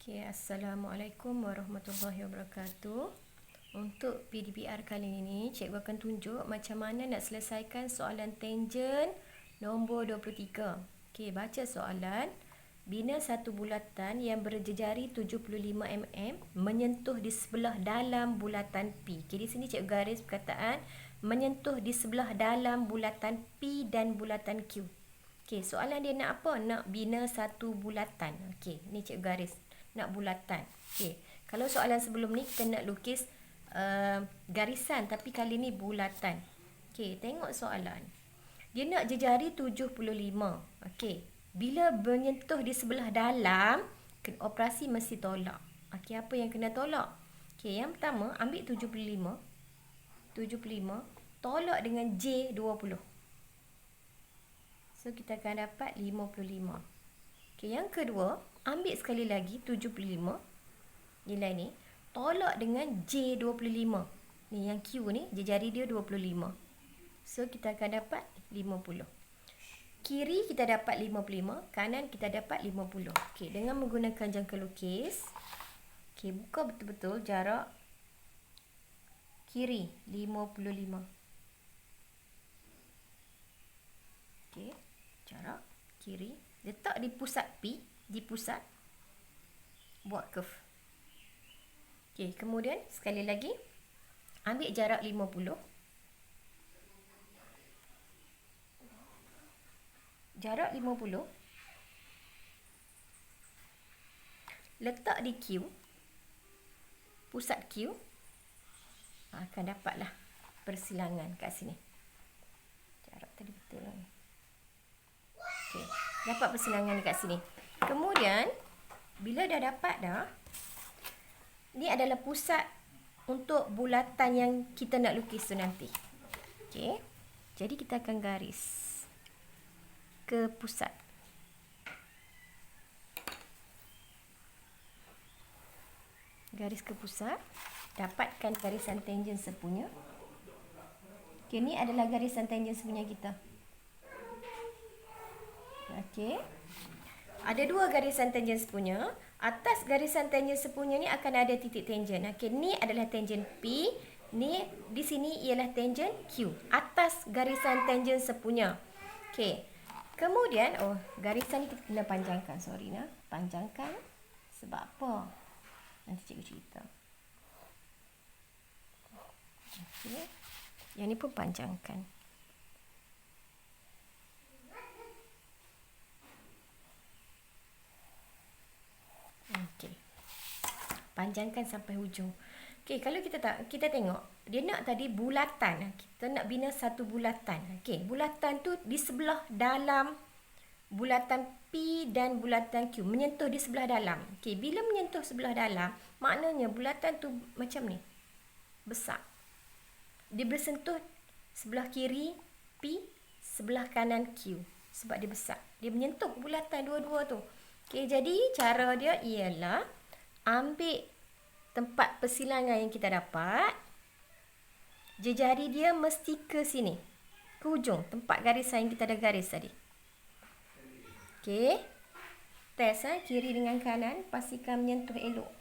Okay, Assalamualaikum warahmatullahi wabarakatuh. Untuk PDPR kali ini, cikgu akan tunjuk macam mana nak selesaikan soalan tangen nombor 23. Okay, baca soalan. Bina satu bulatan yang berjejari 75 mm menyentuh di sebelah dalam bulatan P. Okay, di sini cikgu garis perkataan menyentuh di sebelah dalam bulatan P dan bulatan Q. Okay, soalan dia nak apa? Nak bina satu bulatan. Okay, ni cikgu garis. Nak bulatan. Okay. Kalau soalan sebelum ni kita nak lukis garisan, tapi kali ni bulatan. Okay, tengok soalan. Dia nak jejari 75. Okay. Bila menyentuh di sebelah dalam, operasi mesti tolak. Okay, apa yang kena tolak? Okay, yang pertama, ambil 75. 75. Tolak dengan J20. So, kita akan dapat 55. Okay, yang kedua, ambil sekali lagi 75 nilai ni, tolak dengan J25. Ni yang Q ni, jejari dia 25. So, kita akan dapat 50. Kiri kita dapat 55, kanan kita dapat 50. Okey, dengan menggunakan jangka lukis. Okey, buka betul-betul jarak kiri 55. Okey, jarak kiri. Letak di pusat P, di pusat. Buat curve. Okey, kemudian sekali lagi ambil jarak 50. Jarak 50. Letak di Q. Pusat Q. Akan dapatlah persilangan kat sini. Jarak tadi betul lah. Okey, dapat persilangan dekat sini. Kemudian bila dah dapat dah, ni adalah pusat untuk bulatan yang kita nak lukis tu nanti. Okey. Jadi kita akan garis ke pusat. Garis ke pusat. Dapatkan garisan tangen sepunya. Okey, ni adalah garisan tangen sepunya kita. Okey. Ada dua garisan tangen sepunya. Atas garisan tangen sepunya ni akan ada titik tangen. Okey, ni adalah tangen P. Ni di sini ialah tangen Q. Atas garisan tangen sepunya. Okey. Kemudian, garisan ni kita kena panjangkan. Sorry nah. Panjangkan. Sebab apa? Nanti cikgu cerita. Okey. Yang ni pun panjangkan. Okey. Panjangkan sampai hujung. Okey, kalau kita tengok, dia nak tadi bulatan. Kita nak bina satu bulatan. Okey, bulatan tu di sebelah dalam bulatan P dan bulatan Q, menyentuh di sebelah dalam. Okey, bila menyentuh sebelah dalam, maknanya bulatan tu macam ni. Besar. Dia bersentuh sebelah kiri P, sebelah kanan Q. Sebab dia besar. Dia menyentuh bulatan dua-dua tu. Okey, jadi cara dia ialah ambil tempat persilangan yang kita dapat. Jejari dia mesti ke sini. Ke hujung. Tempat garisan yang kita dah garis tadi. Okey. Test kiri dengan kanan. Pastikan menyentuh elok.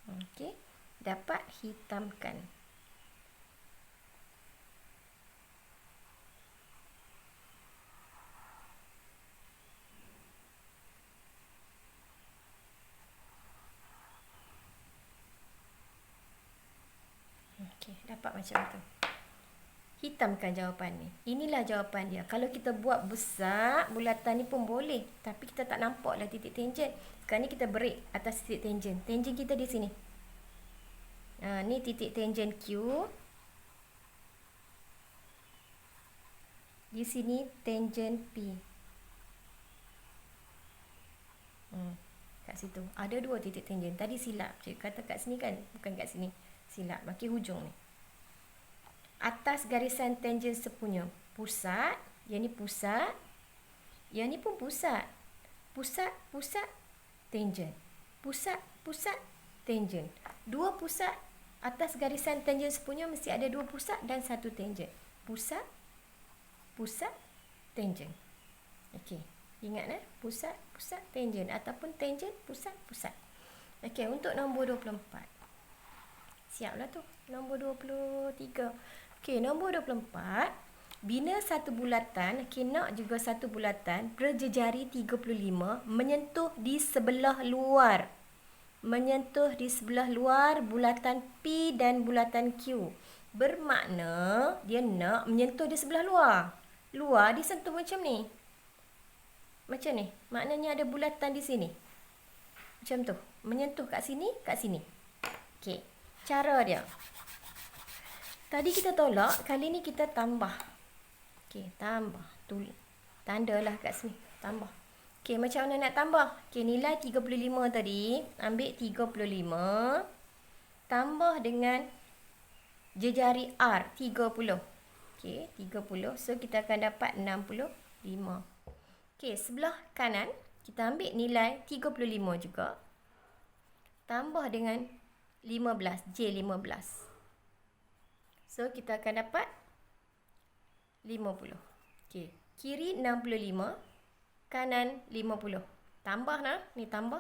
Okey. Dapat hitamkan. Okey, dapat macam tu. Hitamkan jawapan ni. Inilah jawapan dia. Kalau kita buat besar, bulatan ni pun boleh. Tapi kita tak nampak lah titik tangen. Sekarang ni kita break atas titik tangen. Tangen kita di sini. Ni titik tangen Q. Di sini tangen P. Kat situ. Ada dua titik tangen. Tadi silap. Cikgu kata kat sini kan? Bukan kat sini. Silap. Makin hujung ni. Atas garisan tangen sepunya. Pusat. Yang ni pusat. Yang ni pun pusat. Pusat, pusat, tangen. Pusat, pusat, tangen. Dua pusat, Atas garisan tangen sepunya mesti ada 2 pusat dan 1 tangen. Pusat, pusat, tangen. Okey. Ingat pusat, pusat, tangen ataupun tangen, pusat, pusat. Okey, untuk nombor 24. Siaplah tu. Nombor 23. Okey, nombor 24. Bina satu bulatan, nak juga satu bulatan berjejari 35 menyentuh di sebelah luar. Menyentuh di sebelah luar bulatan P dan bulatan Q. Bermakna dia nak menyentuh di sebelah luar. Luar disentuh macam ni. Macam ni. Maknanya ada bulatan di sini. Macam tu. Menyentuh kat sini, kat sini. Okey. Cara dia. Tadi kita tolak, kali ni kita tambah. Okey, tambah. Tandalah kat sini. Tambah. Okey, macam mana nak tambah? Okey, nilai 35 tadi, ambil 35 tambah dengan jejari R 30. Okey, 30. So kita akan dapat 65. Okey, sebelah kanan kita ambil nilai 35 juga. Tambah dengan 15, J15. So kita akan dapat 50. Okey, kiri 65. Kanan 50. Tambah nah. Ni tambah.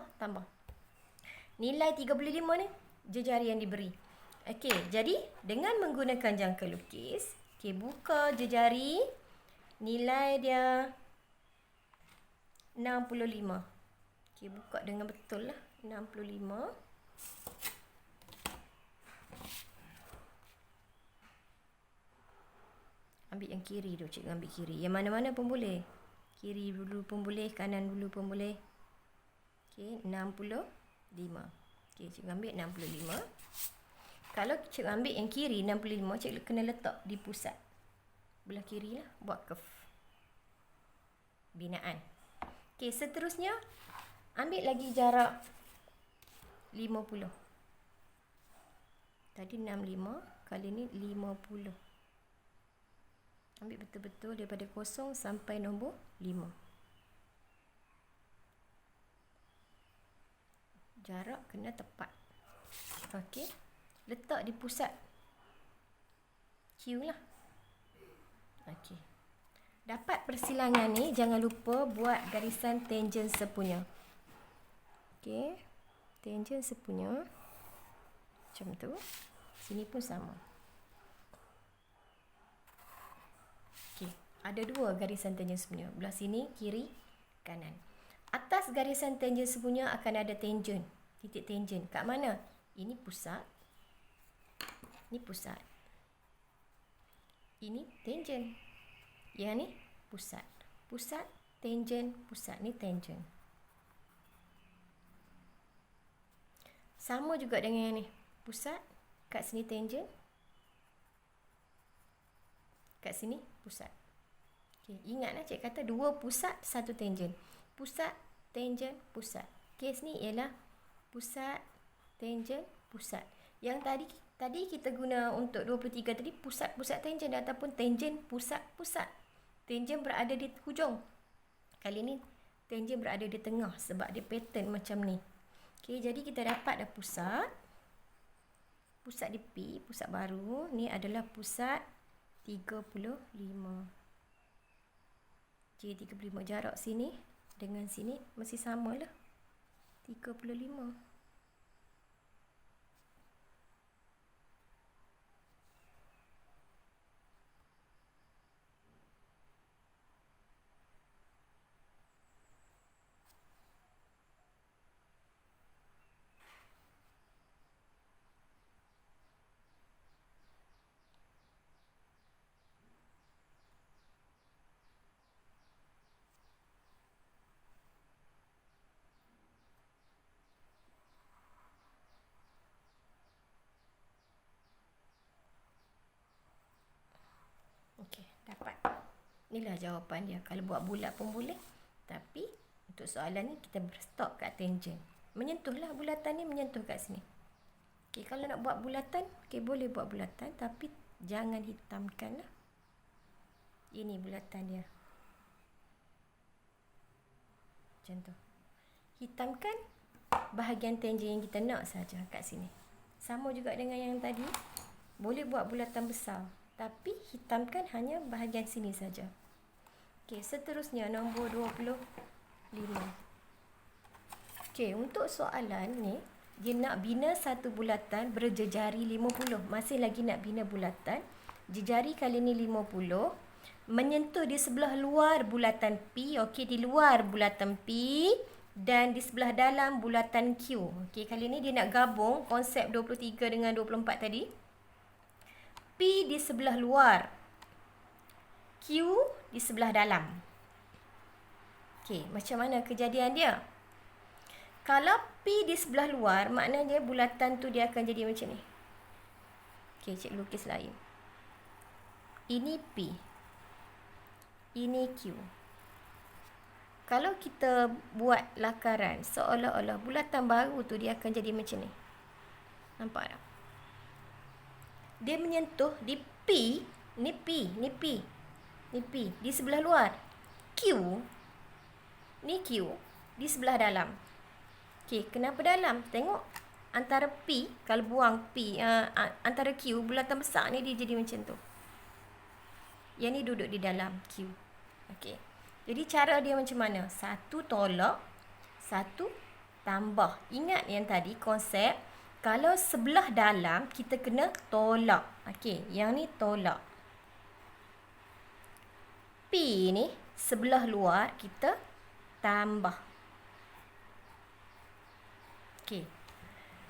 Nilai 35 ni jejari yang diberi. Okey, jadi dengan menggunakan jangka lukis, okey, buka jejari. Nilai dia 65. Okey, buka dengan betul lah. 65. Ambil yang kiri tu, cikgu ambil kiri. Yang mana-mana pun boleh. Kiri dulu pun boleh, kanan dulu pun boleh. Okey, 65. Okey, cikgu ambil 65. Kalau cikgu ambil yang kiri 65, cikgu kena letak di pusat. Belah kiri lah, buat curve. Binaan. Okey, seterusnya ambil lagi jarak 50. Tadi 65, kali ni 50. Ambil betul-betul daripada 0 sampai nombor 5. Jarak kena tepat. Okey. Letak di pusat Q lah. Okey. Dapat persilangan ni, jangan lupa buat garisan tangen sepunya. Okey. Tangen sepunya. Macam tu. Sini pun sama. Okey. Ada 2 garisan tangen sepunya. Belah sini, kiri, kanan. Atas garisan tangen sepunya akan ada tangen. Titik tangen. Kat mana? Ini pusat. Ini pusat. Ini tangen. Yang ni pusat. Pusat, tangen, pusat. Ni tangen. Sama juga dengan yang ni. Pusat. Kat sini tangen. Kat sini pusat. Okay, ingatlah cikgu kata 2 pusat, 1 tangen. Pusat, tangen, pusat. Kes ni ialah pusat, tangen, pusat. Yang tadi kita guna untuk 23 tadi pusat-pusat tangen ataupun tangen pusat-pusat. Tangen berada di hujung. Kali ni tangen berada di tengah sebab dia pattern macam ni. Okey, jadi kita dapat dah pusat. Pusat di P, pusat baru. Ni adalah pusat 35. J35. Jarak sini dengan sini masih samalah. 35. Okey, dapat. Inilah jawapan dia. Kalau buat bulat pun boleh. Tapi untuk soalan ni kita stop kat tangen. Menyentuhlah bulatan ni, menyentuh kat sini. Okey, kalau nak buat bulatan, okey boleh buat bulatan tapi jangan hitamkan lah. Ini bulatan dia. Macam tu. Hitamkan bahagian tangen yang kita nak saja kat sini. Sama juga dengan yang tadi. Boleh buat bulatan besar. Tapi hitamkan hanya bahagian sini saja. Okey, seterusnya nombor 25. Okey, untuk soalan ni, dia nak bina satu bulatan berjejari 50. Masih lagi nak bina bulatan. Jejari kali ni 50. Menyentuh di sebelah luar bulatan P. Okey, di luar bulatan P. Dan di sebelah dalam bulatan Q. Okey, kali ni dia nak gabung konsep 23 dengan 24 tadi. P di sebelah luar. Q di sebelah dalam. Okey, macam mana kejadian dia? Kalau P di sebelah luar, maknanya bulatan tu dia akan jadi macam ni. Okey, cikgu lukis lain. Ini P. Ini Q. Kalau kita buat lakaran, seolah-olah bulatan baru tu dia akan jadi macam ni. Nampak tak? Dia menyentuh di P. Ni P. Ni P. Ni P. Di sebelah luar. Q. Ni Q. Di sebelah dalam. Okey, kenapa dalam? Tengok antara P, kalau buang P, antara Q, bulatan besar ni dia jadi macam tu. Yang ni duduk di dalam Q. Okey. Jadi cara dia macam mana? Satu tolak, satu tambah. Ingat yang tadi konsep, kalau sebelah dalam kita kena tolak. Okey, yang ni tolak. P ni sebelah luar kita tambah. Okey.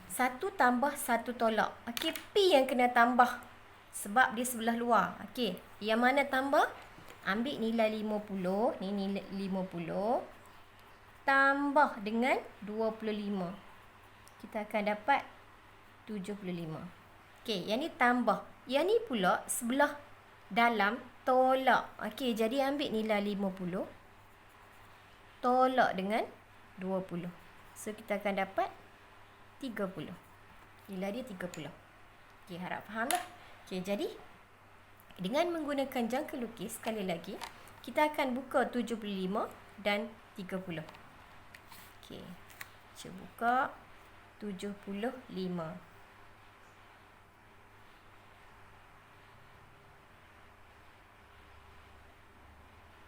Satu tambah satu tolak. Okey, P yang kena tambah sebab dia sebelah luar. Okey, yang mana tambah? Ambil nilai 50, ni nilai 50 tambah dengan 25. Kita akan dapat 75. Okey, yang ni tambah. Yang ni pula sebelah dalam tolak. Okey, jadi ambil nilai 50 tolak dengan 20. So kita akan dapat 30. Nilai dia 30. Okey, harap faham lah. Okey, jadi dengan menggunakan jangka lukis, sekali lagi, kita akan buka 75 dan 30. Okey, cuba buka 75.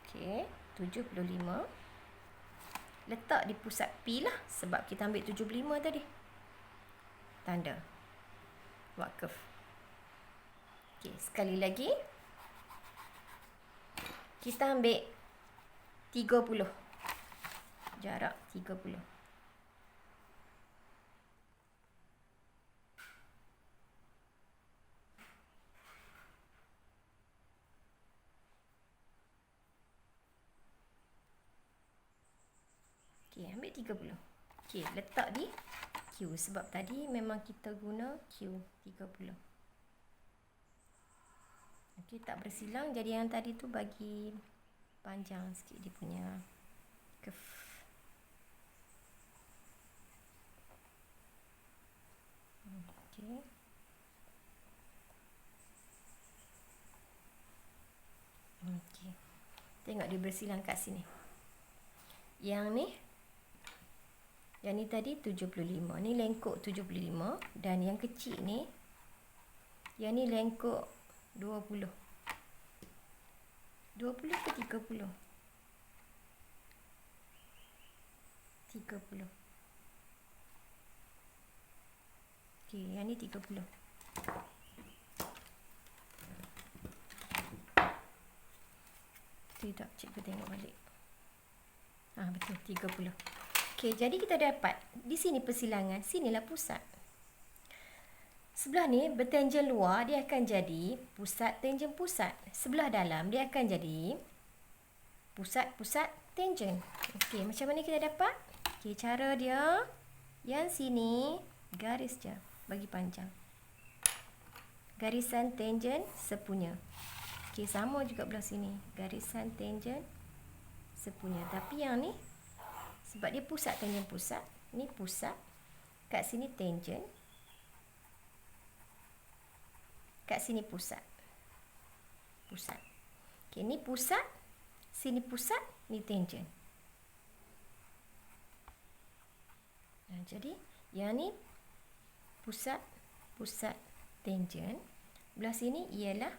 Okey, 75. Letak di pusat P lah, sebab kita ambil 75 tadi. Tanda. Buat curve. Okey, sekali lagi. Kita ambil 30. Jarak 30. Okey, ambil 30. Okey, letak di Q. Sebab tadi memang kita guna Q 30. Okey, tak bersilang. Jadi yang tadi tu bagi panjang sikit dia punya curve. Okey. Okey. Tengok dia bersilang kat sini. Yang ni tadi 75. Ni lengkuk 75 dan yang kecil ni, yang ni lengkuk 20. 20 ke 30? 30. Okey, yang ni 30. Tidak, cikgu tengok balik. Betul, 30. Okey, jadi kita dapat di sini persilangan, sinilah pusat. Sebelah ni bertangen luar, dia akan jadi pusat tangen pusat. Sebelah dalam dia akan jadi pusat-pusat tangen. Okey, macam mana kita dapat? Okey, cara dia yang sini garis je bagi panjang. Garisan tangen sepunya. Okey, sama juga belah sini. Garisan tangen sepunya. Tapi yang ni sebab dia pusat tangen pusat, ni pusat, kat sini tangen. Kat sini pusat. Pusat. Okey, ni pusat, sini pusat, ni tangen. Jadi, yang ni pusat, pusat tangen. Belah sini ialah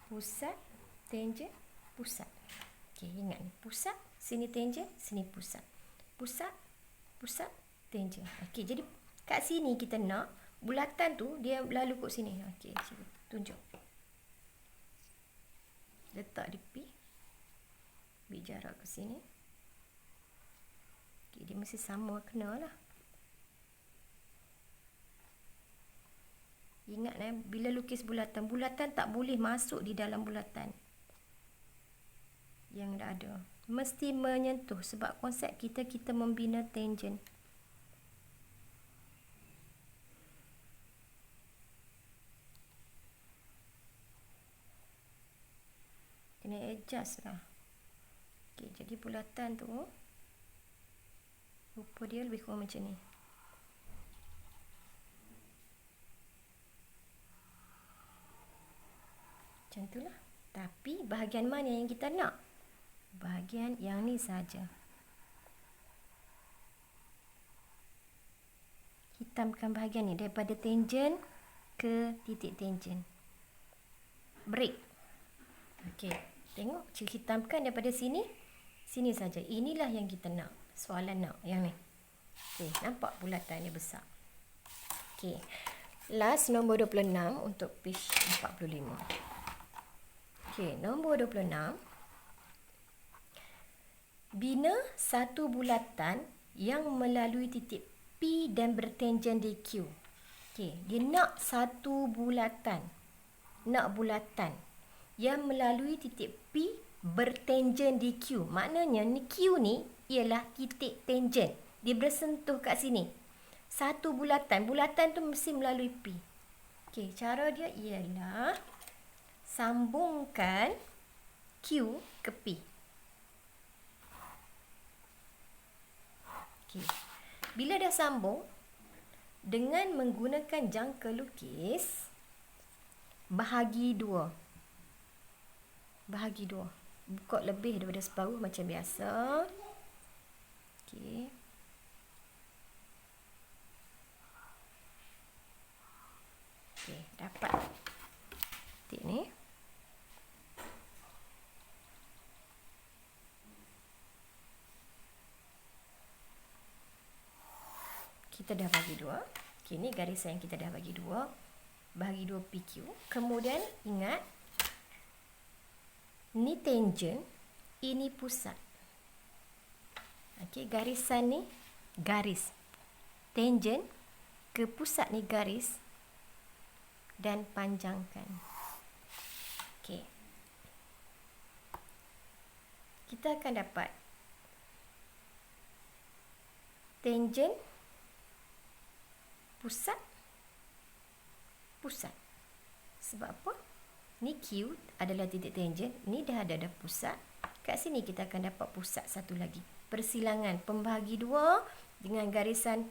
pusat tangen pusat. Okey, ingat ni. Pusat, sini tangen, sini pusat. Pusat, pusat, tangen. Okey, jadi kat sini kita nak bulatan tu dia lalu kat sini. Okey, cuba tunjuk. Letak di P. Ambil jarak ke sini. Okey, dia mesti sama kena lah. Ingat bila lukis bulatan, bulatan tak boleh masuk di dalam bulatan yang dah ada. Mesti menyentuh sebab konsep kita membina tangen. Kena adjust lah. Okey, jadi bulatan tu rupa dia lebih kurang macam ni. Macam tu lah. Tapi bahagian mana yang kita nak? Bahagian yang ni saja. Hitamkan bahagian ni daripada tangen ke titik tangen. Break. Okey, tengok, hitamkan daripada sini, sini saja. Inilah yang kita nak. Soalan nak yang ni. Okey, nampak bulatan dia besar. Okey. Last nombor 26 untuk page 45. Okey, nombor 26. Bina satu bulatan yang melalui titik P dan bertangen di Q. Okey, dia nak satu bulatan. Nak bulatan yang melalui titik P bertangen di Q. Maknanya ni Q ni ialah titik tangen. Dia bersentuh kat sini. Satu bulatan. Bulatan tu mesti melalui P. Okey, cara dia ialah sambungkan Q ke P. Okey. Bila dah sambung, dengan menggunakan jangka lukis, bahagi dua. Bahagi dua. Buka lebih daripada separuh macam biasa. Okey. Okey, dapat titik ni. Kita dah bagi dua. Okey, ni garisan yang kita dah bagi dua. Bagi dua PQ. Kemudian ingat, ni tangen, ini pusat. Okey, garisan ni garis. Tangen ke pusat ni garis dan panjangkan. Okey. Kita akan dapat tangen pusat, pusat. Sebab apa? Ni Q adalah titik tangen. Ni dah ada pusat. Kat sini kita akan dapat pusat satu lagi. Persilangan pembahagi dua dengan garisan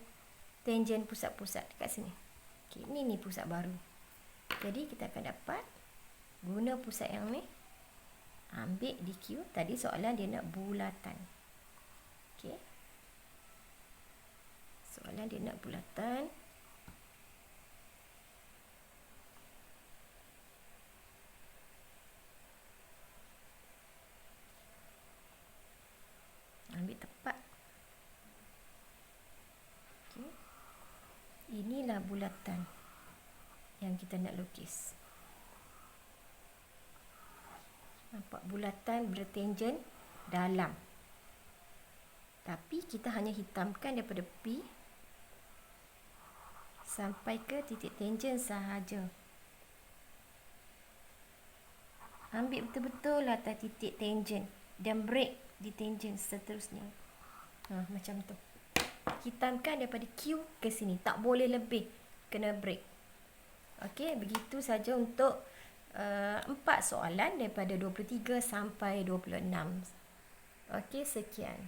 tangen pusat-pusat kat sini. Okey, ni pusat baru. Jadi kita akan dapat guna pusat yang ni. Ambil di Q. Tadi soalan dia nak bulatan. Okey. Soalan dia nak bulatan. Ambil tepat. Okay. Inilah bulatan yang kita nak lukis. Nampak bulatan bertangen dalam. Tapi kita hanya hitamkan daripada P sampai ke titik tangen sahaja. Ambil betul-betul atas titik tangen dan break di tangen seterusnya. Macam tu. Hitamkan daripada Q ke sini. Tak boleh lebih. Kena break. Okey, begitu saja untuk 4 soalan daripada 23 sampai 26. Okey, sekian.